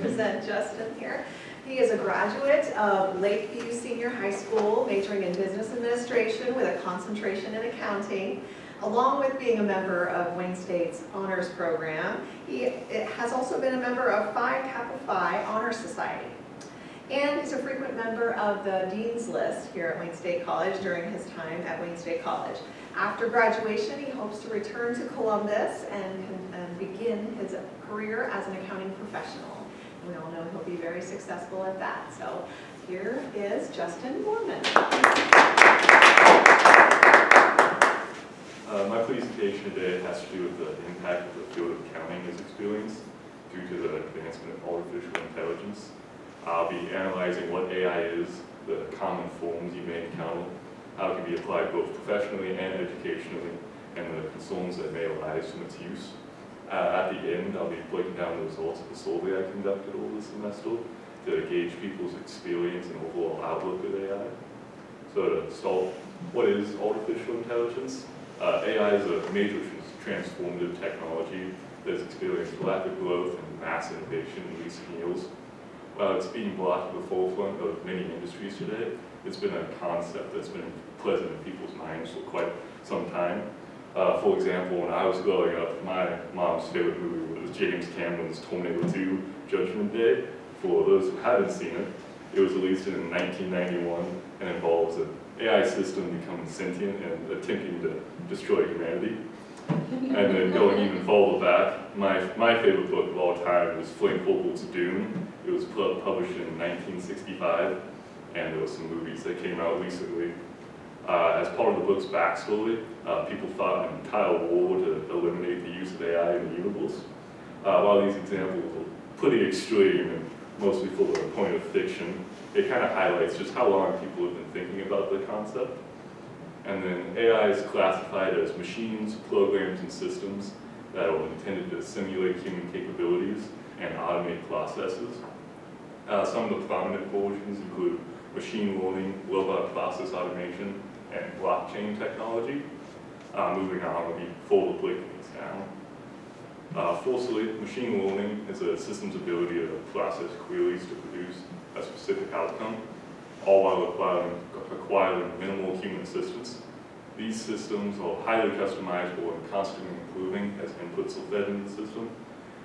present Justin here. He is a graduate of Lakeview Senior High School, majoring in business administration with a concentration in accounting. Along with being a member of Wayne State's honors program, he has also been a member of Phi Kappa Phi Honor Society. And he's a frequent member of the Dean's List here at Wayne State College during his time at Wayne State College. After graduation, he hopes to return to Columbus and begin his career as an accounting professional. We all know he'll be very successful at that. So here is Justin Mohrmann. My presentation today has to do with the impact of the field of accounting has experienced due to the advancement of artificial intelligence. I'll be analyzing what AI is, the common forms you may encounter, how it can be applied both professionally and educationally, and the concerns that may arise from its use. At the end, I'll be breaking down the results of the survey I conducted over the semester to gauge people's experience and overall outlook of AI. So to start, what is artificial intelligence? AI is a major transformative technology that has experienced rapid growth and mass innovation in recent years. While it's being brought to the forefront of many industries today, it's been a concept that's been present in people's minds for quite some time. For example, when I was growing up, my mom's favorite movie was James Cameron's Terminator 2 Judgment Day. For those who haven't seen it, it was released in 1991 and involves an AI system becoming sentient and attempting to destroy humanity. And then going even further back, my favorite book of all time is Frank Herbert's Dune. It was published in 1965, and there were some movies that came out recently. As part of the book's backstory, people thought an entire war to eliminate the use of AI in the universe. While these examples are pretty extreme and mostly for the point of fiction, it kind of highlights just how long people have been thinking about the concept. And then AI is classified as machines, programs, and systems that are intended to simulate human capabilities and automate processes. Some of the prominent versions include machine learning, robot process automation, and blockchain technology. Moving on, we'll be further breaking these down. Firstly, machine learning is a system's ability to process queries to produce a specific outcome, all while requiring minimal human assistance. These systems are highly customizable and constantly improving as inputs are fed into the system.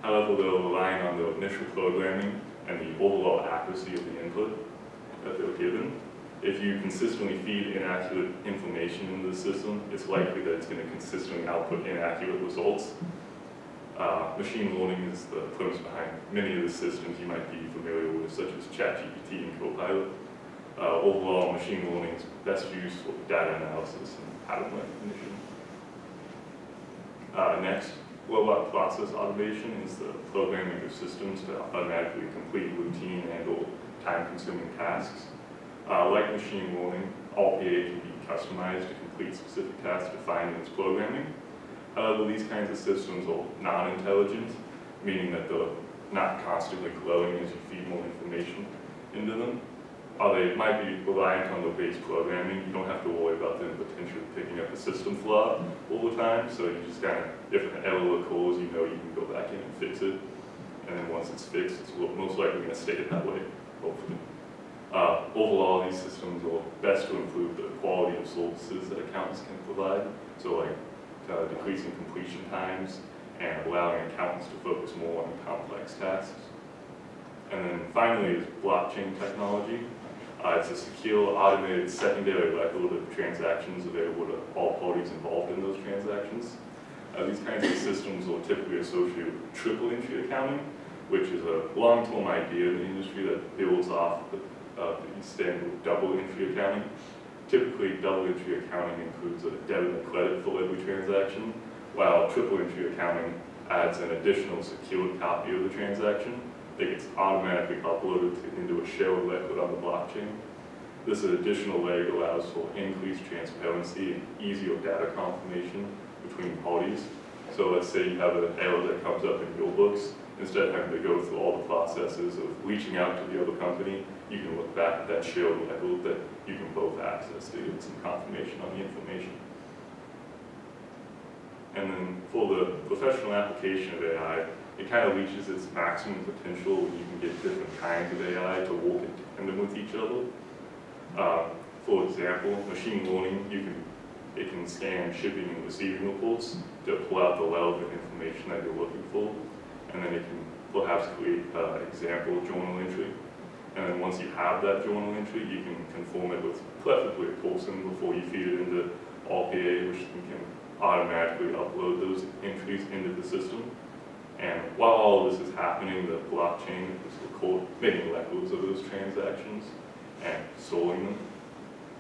However, they're relying on the initial programming and the overall accuracy of the input that they're given. If you consistently feed inaccurate information into the system, it's likely that it's going to consistently output inaccurate results. Machine learning is the premise behind many of the systems you might be familiar with, such as ChatGPT and Copilot. Overall, machine learning is best used for data analysis and pattern recognition. Next, robot process automation is the programming of systems to automatically complete routine and/or time-consuming tasks. Like machine learning, all PA can be customized to complete specific tasks defined in its programming. However, these kinds of systems are non-intelligent, meaning that they're not constantly growing as you feed more information into them. While they might be reliant on the base programming, you don't have to worry about them potentially picking up a system flaw all the time. So you just kind of, if an error occurs, you know you can go back in and fix it. And then once it's fixed, it's most likely going to stay that way, hopefully. Overall, these systems are best to improve the quality of services that accountants can provide. So like decreasing completion times and allowing accountants to focus more on complex tasks. And then finally is blockchain technology. It's a secure, automated secondary record of transactions available to all parties involved in those transactions. These kinds of systems are typically associated with triple entry accounting, which is a long-term idea in the industry that builds off the standard double entry accounting. Typically, double entry accounting includes a debit and credit for every transaction, while triple entry accounting adds an additional secured copy of the transaction that gets automatically uploaded into a shared record on the blockchain. This additional leg allows for increased transparency and easier data confirmation between parties. So let's say you have an error that comes up in your books. Instead of having to go through all the processes of reaching out to the other company, you can look back at that shared record that you can both access to get some confirmation on the information. And then for the professional application of AI, it kind of reaches its maximum potential when you can get different kinds of AI to work in tandem with each other. For example, machine learning, it can scan shipping and receiving reports to pull out the relevant information that you're looking for, and then it can perhaps create an example journal entry. And then once you have that journal entry, you can conform it with preferably a person before you feed it into RPA, which can automatically upload those entries into the system. And while all of this is happening, the blockchain is making records of those transactions and storing them.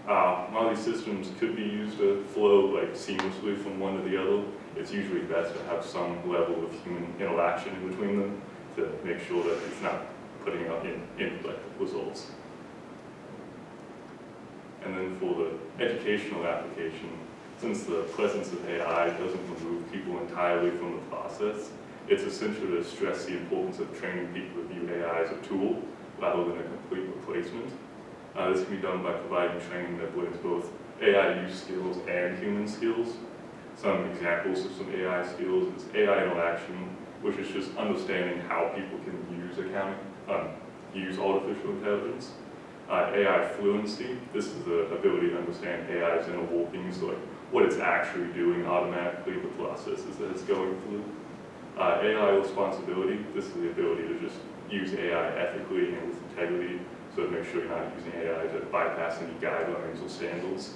While these systems could be used to flow seamlessly from one to the other, it's usually best to have some level of human interaction in between them to make sure that it's not putting out incorrect results. And then for the educational application, since the presence of AI doesn't remove people entirely from the process, it's essential to stress the importance of training people to view AI as a tool rather than a complete replacement. This can be done by providing training that blends both AI use skills and human skills. Some examples of some AI skills is AI interaction, which is just understanding how people can use artificial intelligence. AI fluency, this is the ability to understand AI's inner workings, like what it's actually doing automatically, the processes that it's going through. AI responsibility, this is the ability to just use AI ethically and with integrity, so to make sure you're not using AI to bypass any guidelines or standards.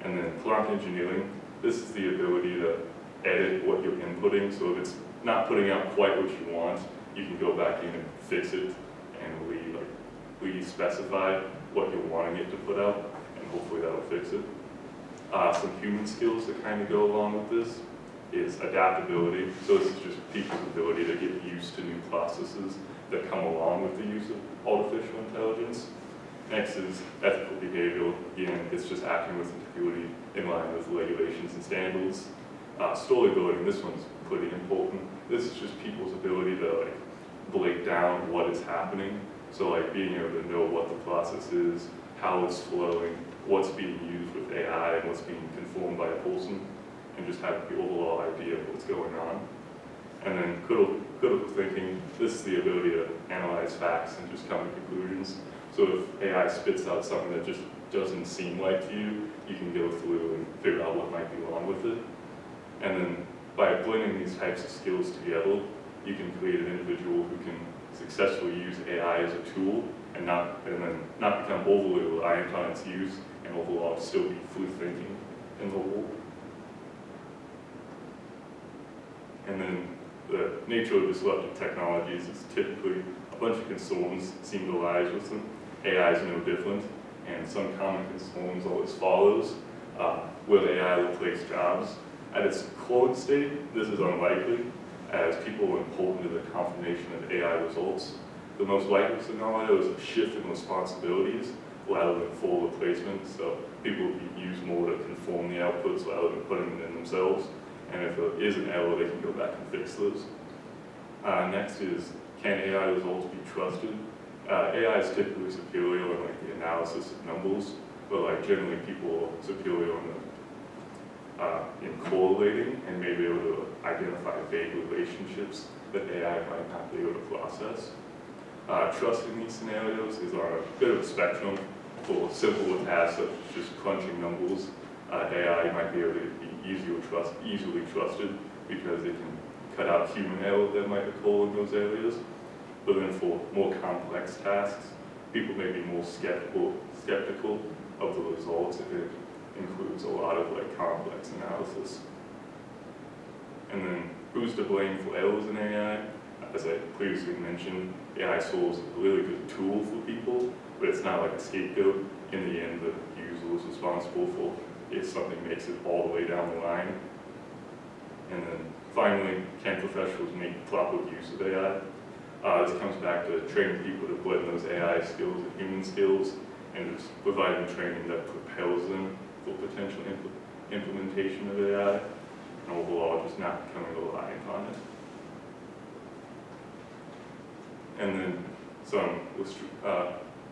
And then prompt engineering, this is the ability to edit what you're inputting, so if it's not putting out quite what you want, you can go back in and fix it and re-specify what you're wanting it to put out, and hopefully that'll fix it. Some human skills that kind of go along with this is adaptability. So this is just people's ability to get used to new processes that come along with the use of artificial intelligence. Next is ethical behavior. Again, it's just acting with integrity in line with regulations and standards. Storyboarding, this one's pretty important. This is just people's ability to break down what is happening. So being able to know what the process is, how it's flowing, what's being used with AI, and what's being conformed by a person, and just have the overall idea of what's going on. And then critical thinking, this is the ability to analyze facts and just come to conclusions. So if AI spits out something that just doesn't seem right to you, you can go through and figure out what might be wrong with it. And then by blending these types of skills together, you can create an individual who can successfully use AI as a tool and then not become overly reliant on its use, and overall still be free thinking in the world. And then the nature of disruptive technologies is typically a bunch of concerns seem to arise with them. AI is no different, and some common concerns are as follows. Will AI replace jobs? At its current state, this is unlikely, as people are important to the confirmation of AI results. The most likely scenario is a shift in responsibilities rather than full replacement, so people will be used more to conform the outputs rather than putting them in themselves. And if there is an error, they can go back and fix those. Next is, can AI results be trusted? AI is typically superior in the analysis of numbers, but generally people are superior in correlating and may be able to identify vague relationships that AI might not be able to process. Trust in these scenarios is on a bit of a spectrum. For simpler tasks such as just crunching numbers, AI might be able to be easily trusted because it can cut out human error that might occur in those areas. But then for more complex tasks, people may be more skeptical of the results if it includes a lot of complex analysis. And then who's to blame for errors in AI? As I previously mentioned, AI serves a really good tool for people, but it's not like a scapegoat. In the end, the user is responsible for if something makes it all the way down the line. And then finally, can professionals make proper use of AI? This comes back to training people to blend those AI skills and human skills, and just providing training that propels them for potential implementation of AI, and overall just not becoming reliant on it. And then some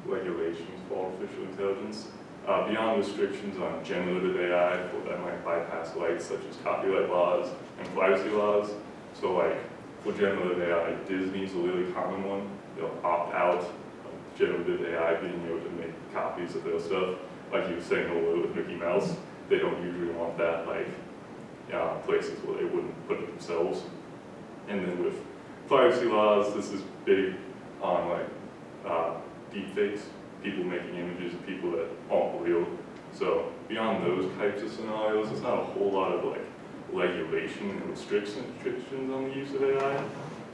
regulations for artificial intelligence. Beyond restrictions on generative AI that might bypass rights such as copyright laws and privacy laws. So For generative AI, Disney's a really common one. They'll opt out of generative AI being able to make copies of their stuff. Like you were saying earlier with Mickey Mouse, they don't usually want that, like, places where they wouldn't put it themselves. And then with privacy laws, this is big on like deepfakes, people making images of people that aren't real. So beyond those types of scenarios, there's not a whole lot of like regulation and restrictions on the use of AI.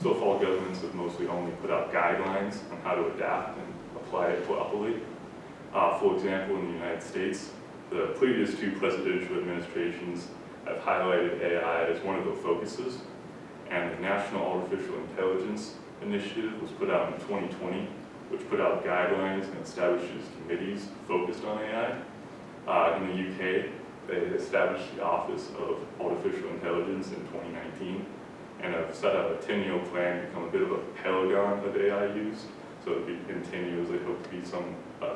So far, governments have mostly only put out guidelines on how to adapt and apply it properly. For example, in the United States, the previous two presidential administrations have highlighted AI as one of their focuses, and the National Artificial Intelligence Initiative was put out in 2020, which put out guidelines and establishes committees focused on AI. In the UK, they established the Office of Artificial Intelligence in 2019, and have set out a 10-year plan to become a bit of a paragon of AI use. So in 10 years, they hope to be some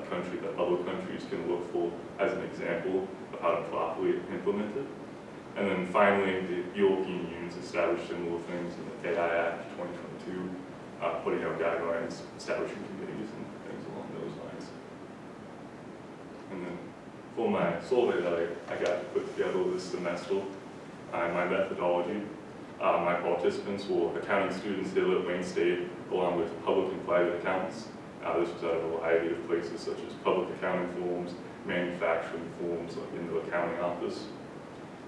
country that other countries can look for as an example of how to properly implement it. And then finally, the European Union's established similar things in the AI Act 2022, putting out guidelines, establishing committees, and things along those lines. And then for my survey that I got to put together this semester, my methodology, my participants were accounting students here at Wayne State, along with public and private accountants. This was at a variety of places such as public accounting firms, manufacturing firms, like in the accounting office.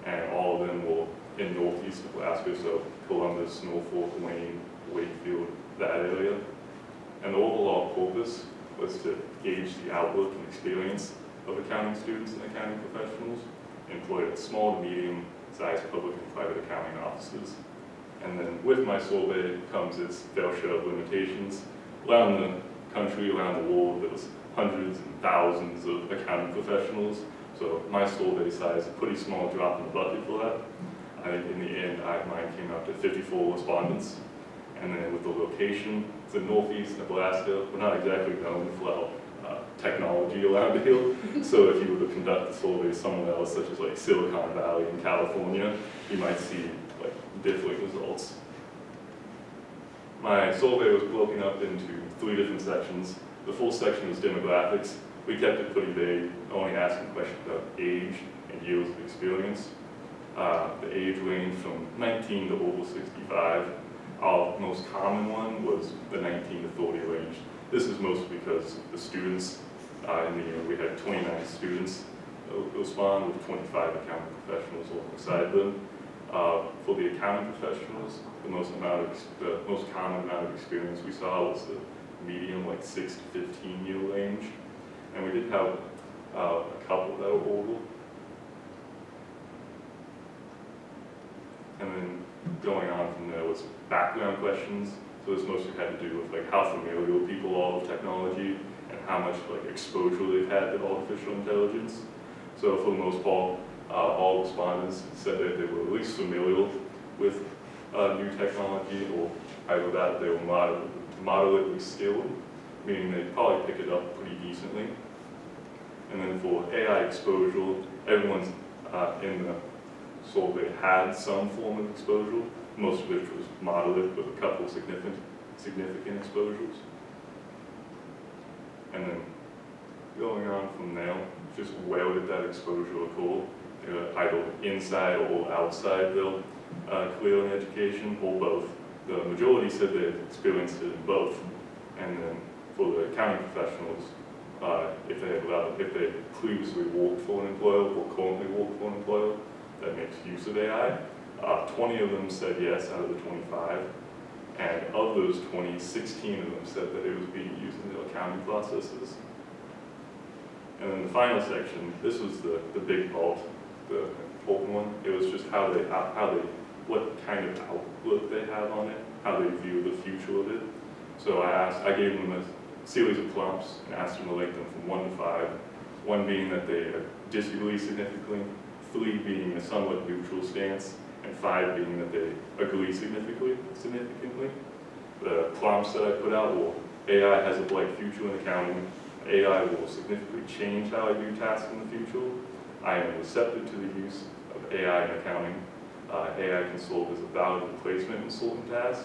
And all of them were in northeast Nebraska, so Columbus, Norfolk, Wayne, Wakefield, that area. And the overall purpose was to gauge the outlook and experience of accounting students and accounting professionals employed at small to medium-sized public and private accounting offices. And then with my survey comes its fair share of limitations. Around the country, around the world, there was hundreds and thousands of accounting professionals. So my survey size is a pretty small drop in the bucket for that. I think in the end, mine came out to 54 respondents. And then with the location, it's in northeast Nebraska. We're not exactly known for our technology around here. So if you were to conduct the survey somewhere else, such as like Silicon Valley in California, you might see like different results. My survey was broken up into 3 different sections. The first section was demographics. We kept it pretty vague, only asking questions about age and years of experience. The age ranged from 19 to over 65. Our most common one was the 19 to 30 range. This is mostly because the students, in the year we had 29 students respond with 25 accounting professionals alongside them. For the accounting professionals, the most common amount of experience we saw was the medium, like 6 to 15 year range. And we did have a couple that were older. And then going on from there was background questions. So this mostly had to do with like how familiar people are with technology and how much like exposure they've had to artificial intelligence. So for the most part, all respondents said that they were at least familiar with new technology, or either that they were moderately skilled, meaning they'd probably pick it up pretty decently. And then for AI exposure, everyone's in the survey had some form of exposure, most of which was moderate, with a couple of significant exposures. And then going on from there, just where did that exposure occur? Either inside or outside the career and education, or both. The majority said they experienced it in both. And then for the accounting professionals, if they previously worked for an employer or currently work for an employer that makes use of AI, 20 of them said yes out of the 25. And of those 20, 16 of them said that it was being used in their accounting processes. And then the final section, this was the big part, the important one. It was just what kind of outlook they have on it, how they view the future of it. So I gave them a series of prompts and asked them to rate them from 1 to 5. 1 being that they disagree significantly, 3 being a somewhat neutral stance, and 5 being that they agree significantly. The prompts that I put out were: AI has a bright future in accounting. AI will significantly change how I do tasks in the future. I am receptive to the use of AI in accounting. AI can serve as a valid replacement in certain tasks.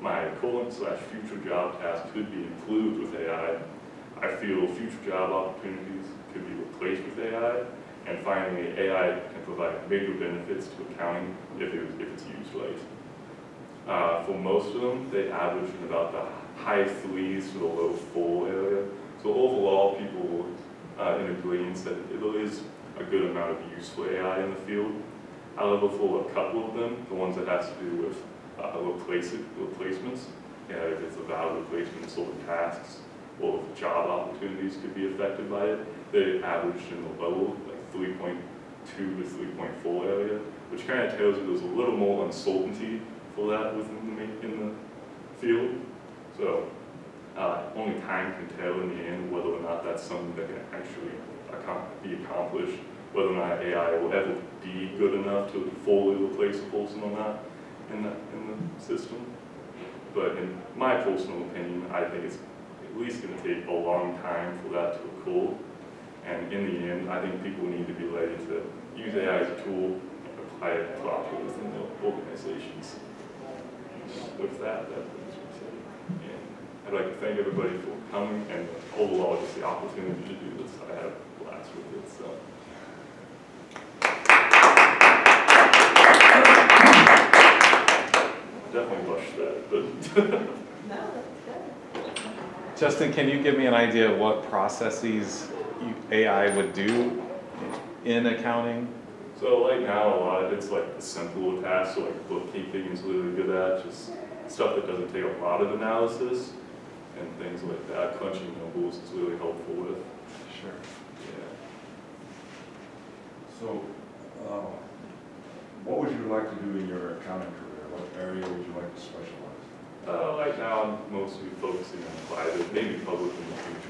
my current/future job tasks could be improved with AI, I feel future job opportunities could be replaced with AI. And finally, AI can provide major benefits to accounting if it's used right. For most of them, they average in about the high 3s to the low 4 area. So overall, people in agreement said there is a good amount of use for AI in the field. However, for a couple of them, the ones that has to do with replacements, if it's a valid replacement of certain tasks, or if job opportunities could be affected by it, they averaged in the low, like 3.2 to 3.4 area, which kind of tells you there's a little more uncertainty for that in the field. So only time can tell in the end whether or not that's something that can actually be accomplished, whether or not AI will ever be good enough to fully replace a person or not in the system. But in my personal opinion, I think it's at least going to take a long time for that to occur. And in the end, I think people need to be ready to use AI as a tool and apply it properly within their organizations. With that brings me to the end. I'd like to thank everybody for coming and overall just the opportunity to do this. I had a blast with it. So. Definitely rushed that, but. No, that's good. Justin, can you give me an idea of what processes AI would do in accounting? So right now, a lot of it's like the simpler tasks, so like bookkeeping is really good at, just stuff that doesn't take a lot of analysis and things like that. Crunching numbers is really helpful with. Sure. Yeah. So, what would you like to do in your accounting career? What area would you like to specialize in? Right now, I'm mostly focusing on private, maybe public in the future.